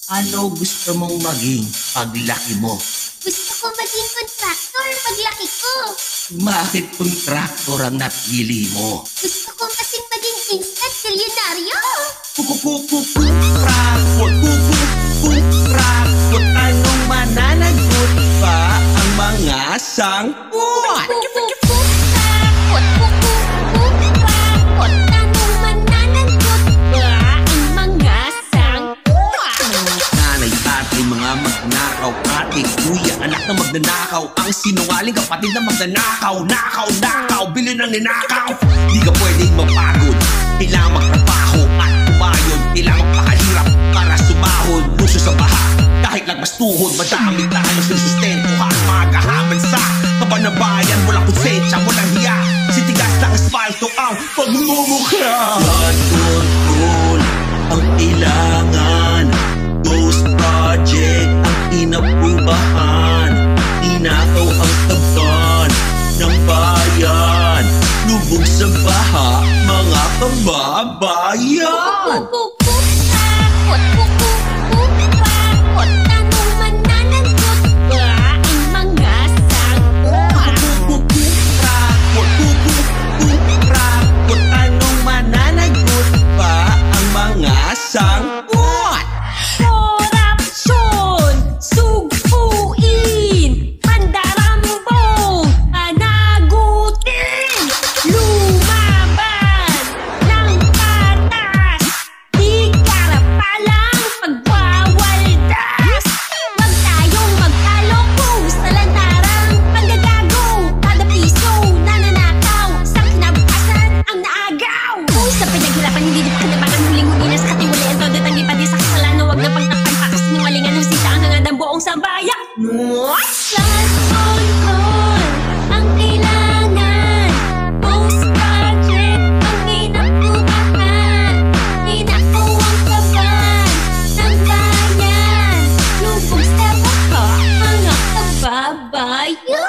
Ano gusto mong maging paglaki mo? Gusto ko maging kontraktor paglaki ko. Bakit kontraktor ang napili mo? Gusto ko kasing maging instant milyonaryo. Kukukukukrakot, anong mananagot pa ang mga sangkot? Kukukukrakot, kukukukrakot, anong mananagot ba ang mga sangkot? Nanay, tatay, mga magnakaw, ate, kuya, anak na magnanakaw, ang sinungaling kapatid na magnanakaw, nakaw, bili ng ninakaw. Di ka pwedeng mapagod, kailangan magtrabaho at kumayod, kailangan pakahirap para sumahod, puso sa baha, kahit lagbastuhod, madami tayo sa sustentuhan, magahaman sa kabanabayan, walang konsensya, walang hiya, sitigas ng asfalto ang pagmumukha. Blood control ang kailangan, Ghost Project ang inaprubahan, inakaw ang taban ng bayan, lubog sa baha, mga kababayan. Kukukukrakot, kukukukrakot, anong mananagot ba ang mga sangkot? Kukukukrakot, anong mananagot pa ang mga sangkot? Korapsyon, sugpuin, mandarambong, panagutin, lumaban ng patas, di karapalang pagwawaldas. Huwag tayong magkaloko sa lantarang panggagago, kada piso nananakaw, sa kinabukasan ang naagaw. Kung sa pinaghirapan hindi di pa kanabangan, huling-huli na sa katiwalian, todo tanggi pa di sa kasalanan, huwag na pagtakpan pa kasinungalingan ng sita ang hangad ng buong sambayan. Blood control ang kailangan, Ghost Project ang inaprubahan, inakaw ang kaban ng bayan, lubog sa baha, mga kababayan.